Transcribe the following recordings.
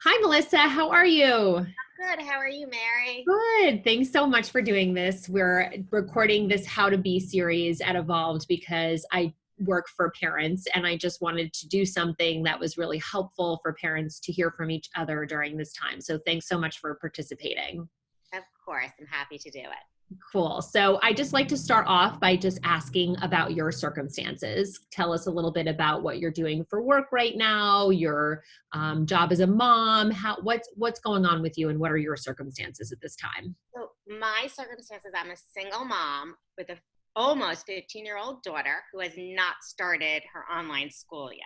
Hi, Melissa. How are you? Good. How are you, Mary? Good. Thanks so much for doing this. We're recording this How to Be series at Evolved because I work for parents and I just wanted to do something that was really helpful for parents to hear from each other during this time. So thanks so much for participating. Of course, I'm happy to do it. Cool. So I just like to start off by just asking about your circumstances. Tell us a little bit about what you're doing for work right now, your job as a mom. What's going on with you, and what are your circumstances at this time? So, my circumstances, I'm a single mom with a almost 15-year-old daughter who has not started her online school yet.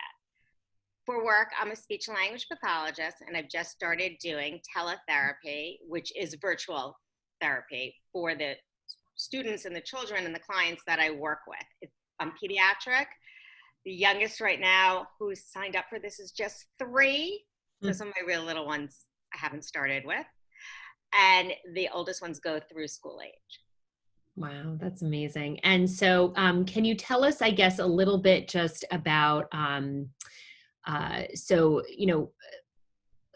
For work, I'm a speech and language pathologist, and I've just started doing teletherapy, which is virtual therapy for the students and the children and the clients that I work with. I'm pediatric. The youngest right now who's signed up for this is just 3. So some of my real little ones I haven't started with. And the oldest ones go through school age. Wow, that's amazing. And so, can you tell us, I guess, a little bit just about, so,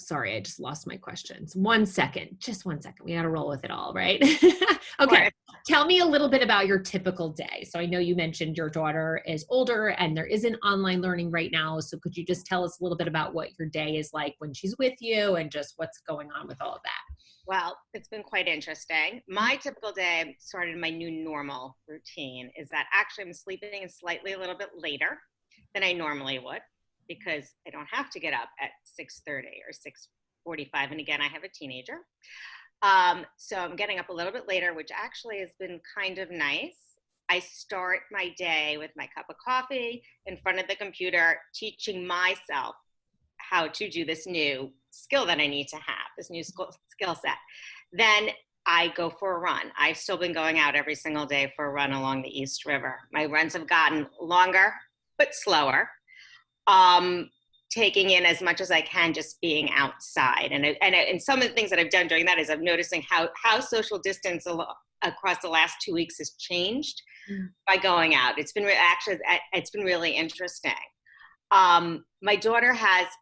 sorry, I just lost my questions. 1 second, just 1 second. We got to roll with it all, right? Okay. Or Tell me a little bit about your typical day. So I know you mentioned your daughter is older and there isn't online learning right now. So could you just tell us a little bit about what your day is like when she's with you and just what's going on with all of that? well, it's been quite interesting. My typical day, started my new normal routine, is that actually I'm sleeping slightly a little bit later than I normally would because I don't have to get up at 6:30 or 6:45. And again, I have a teenager. So I'm getting up a little bit later, which actually has been kind of nice. I start my day with my cup of coffee in front of the computer, teaching myself how to do this new skill that I need to have, this new skill set. Then I go for a run. I've still been going out every single day for a run along the East River. My runs have gotten longer, but slower. Um, Taking in as much as I can, just being outside. And some of the things that I've done during that is I'm noticing how social distance across the last 2 weeks has changed by going out. It's been really interesting. My daughter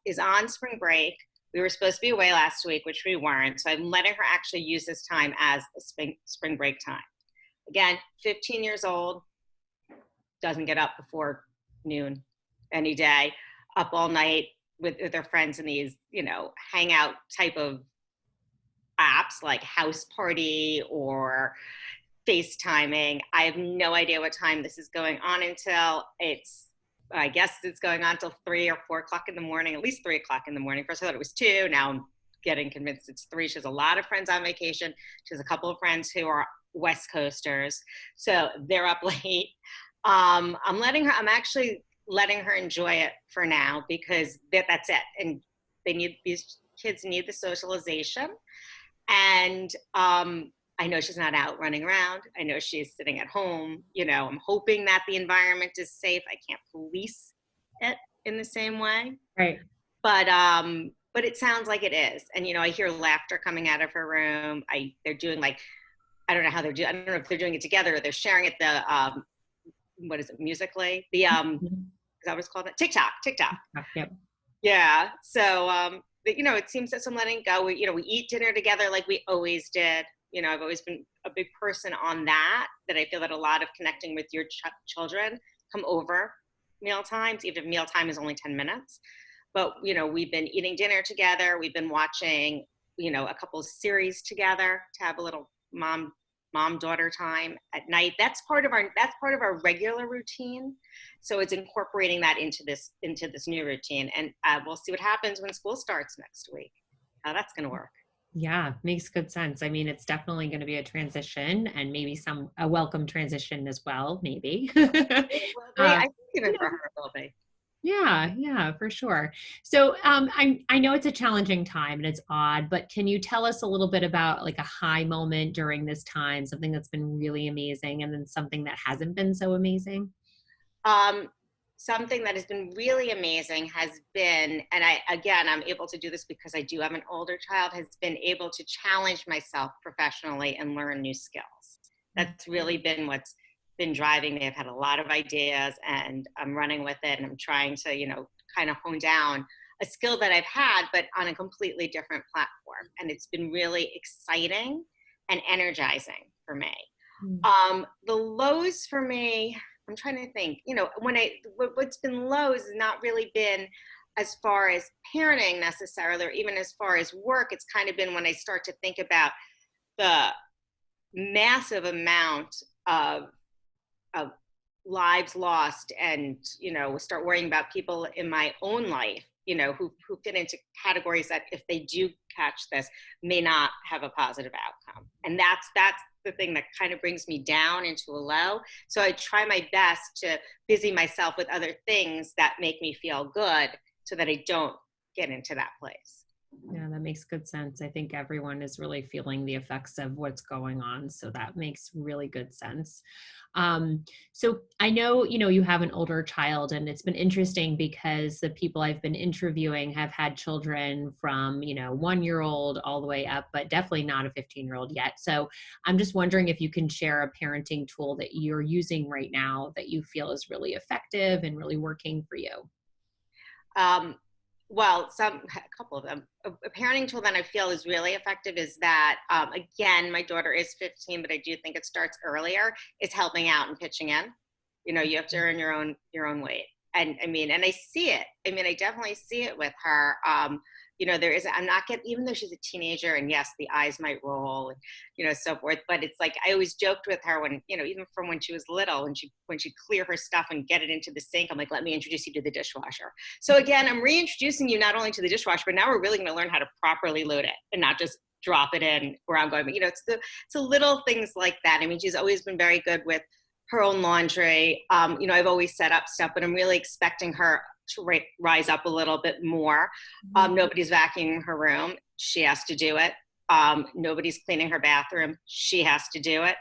is on spring break. We were supposed to be away last week, which we weren't. So I'm letting her actually use this time as a spring break time. Again, 15 years old, doesn't get up before noon any day, up all night with their friends in these, hangout type of apps like House Party or FaceTiming. I have no idea what time this is going on until I guess it's going on till 3 or 4 o'clock in the morning, at least 3 o'clock in the morning. First I thought it was 2. Now I'm getting convinced it's 3. She has a lot of friends on vacation. She has a couple of friends who are West Coasters. So they're up late. I'm actually letting her enjoy it for now because that's it. And these kids need the socialization. And I know she's not out running around. I know she's sitting at home. I'm hoping that the environment is safe. I can't police it in the same way, Right. but it sounds like it is. And I hear laughter coming out of her room. They're doing like, I don't know how they're doing. I don't know if they're doing it together or they're sharing it. What is it? Musically? Is that what it's called? TikTok. Yep. Yeah. So, it seems that I'm letting go. We eat dinner together like we always did. I've always been a big person on that I feel that a lot of connecting with your children come over meal times, even if meal time is only 10 minutes. But, we've been eating dinner together. We've been watching, a couple of series together to have a little mom-daughter time at night. That's part of our regular routine. So it's incorporating that into this new routine. And we'll see what happens when school starts next week, how that's going to work. Yeah, makes good sense. I mean, it's definitely going to be a transition and maybe a welcome transition as well, maybe. It will be. uh, I think even for her, it will be. yeah, for sure. So I know it's a challenging time and it's odd, but can you tell us a little bit about like a high moment during this time, something that's been really amazing and then something that hasn't been so amazing? Um, Something that has been really amazing has been, and I'm able to do this because I do have an older child, has been able to challenge myself professionally and learn new skills. That's really been what's been driving me. I've had a lot of ideas and I'm running with it and I'm trying to, kind of hone down a skill that I've had, but on a completely different platform. And it's been really exciting and energizing for me. The lows for me, I'm trying to think, what's been lows has not really been as far as parenting necessarily, or even as far as work. It's kind of been when I start to think about the massive amount of lives lost, and start worrying about people in my own life who fit into categories that, if they do catch this, may not have a positive outcome. And that's the thing that kind of brings me down into a low. So I try my best to busy myself with other things that make me feel good, so that I don't get into that place. Yeah, that makes good sense. I think everyone is really feeling the effects of what's going on. So that makes really good sense. So I know, you have an older child, and it's been interesting because the people I've been interviewing have had children from, 1-year-old all the way up, but definitely not a 15-year-old yet. So I'm just wondering if you can share a parenting tool that you're using right now that you feel is really effective and really working for you. Well, a couple of them. A parenting tool that I feel is really effective is that, again, my daughter is 15, but I do think it starts earlier. It's helping out and pitching in. You have to earn your own weight. And and I see it. I definitely see it with her. I'm not getting, even though she's a teenager, and yes, the eyes might roll and, so forth. But it's like, I always joked with her when, even from when she was little, when she'd clear her stuff and get it into the sink, I'm like, let me introduce you to the dishwasher. So again, I'm reintroducing you not only to the dishwasher, but now we're really going to learn how to properly load it and not just drop it in where I'm going. But, it's the little things like that. She's always been very good with her own laundry. I've always set up stuff, but I'm really expecting her to rise up a little bit more. Nobody's vacuuming her room. She has to do it. Nobody's cleaning her bathroom. She has to do it.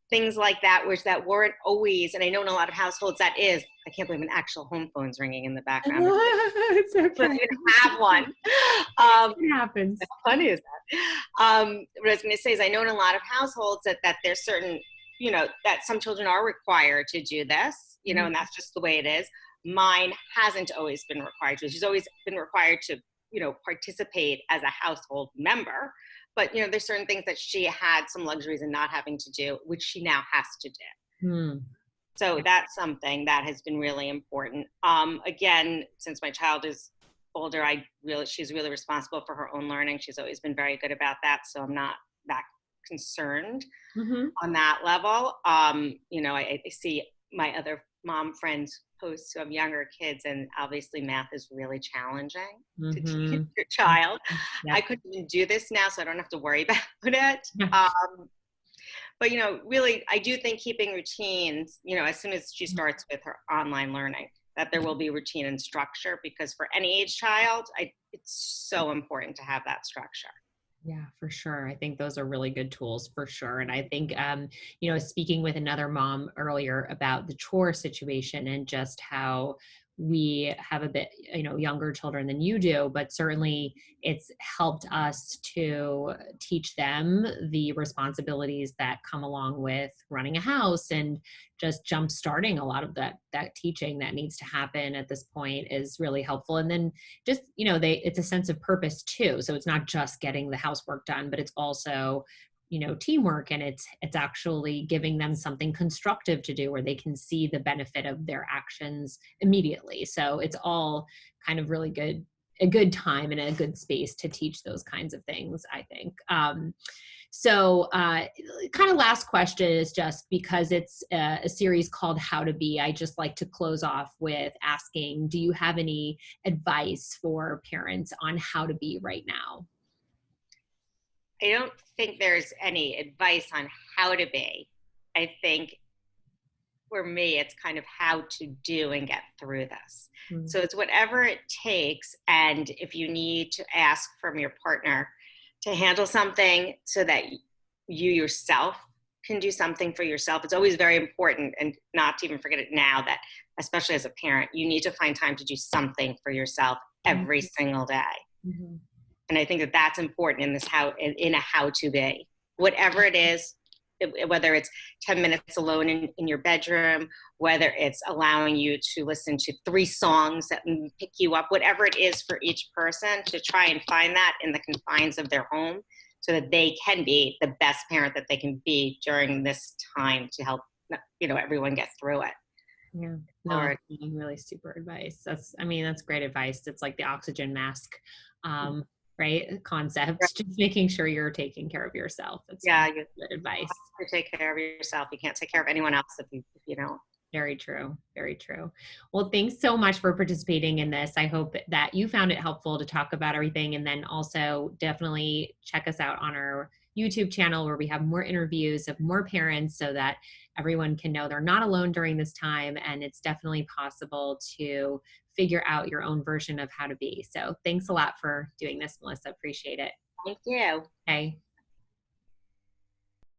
Things like that, which that weren't always, and I know in a lot of households that is, I can't believe an actual home phone's ringing in the background. It's okay. But I didn't have one. It happens. How funny is that? What I was going to say is, I know in a lot of households that there's certain, that some children are required to do this, and that's just the way it is. Mine hasn't always been required to. She's always been required to, participate as a household member. But, there's certain things that she had some luxuries in not having to do, which she now has to do. So that's something that has been really important. Again, since my child is older, she's really responsible for her own learning. She's always been very good about that. So I'm not that concerned on that level. I see my other mom friends posts who have younger kids, and obviously math is really challenging to teach your child. I couldn't even do this now, so I don't have to worry about it. But, really, I do think keeping routines, as soon as she starts with her online learning, that there will be routine and structure, because for any age child, it's so important to have that structure. Yeah, for sure. I think those are really good tools for sure. And I think, speaking with another mom earlier about the chore situation and just how we have a bit, younger children than you do, but certainly it's helped us to teach them the responsibilities that come along with running a house, and just jump starting a lot of that teaching that needs to happen at this point is really helpful. And then just, it's a sense of purpose too. So it's not just getting the housework done, but it's also, teamwork, and it's actually giving them something constructive to do where they can see the benefit of their actions immediately. So it's all kind of really a good time and a good space to teach those kinds of things, I think. So kind of last question is, just because it's a series called How to Be, I just like to close off with asking, do you have any advice for parents on how to be right now? I don't think there's any advice on how to be. I think for me, it's kind of how to do and get through this. So it's whatever it takes. And if you need to ask from your partner to handle something so that you yourself can do something for yourself, it's always very important, and not to even forget it now, that especially as a parent, you need to find time to do something for yourself every single day. And I think that that's important in a how to be. Whatever it is, whether it's 10 minutes alone in your bedroom, whether it's allowing you to listen to 3 songs that pick you up, whatever it is for each person, to try and find that in the confines of their home so that they can be the best parent that they can be during this time to help, everyone get through it. Yeah, no, that's really super advice. That's great advice. It's like the oxygen mask, right? Concept, just making sure you're taking care of yourself. That's good advice. You take care of yourself. You can't take care of anyone else if you don't. Very true. Very true. Well, thanks so much for participating in this. I hope that you found it helpful to talk about everything. And then also definitely check us out on our YouTube channel where we have more interviews of more parents so that everyone can know they're not alone during this time. And it's definitely possible to figure out your own version of how to be. So thanks a lot for doing this, Melissa. Appreciate it. Thank you. Okay.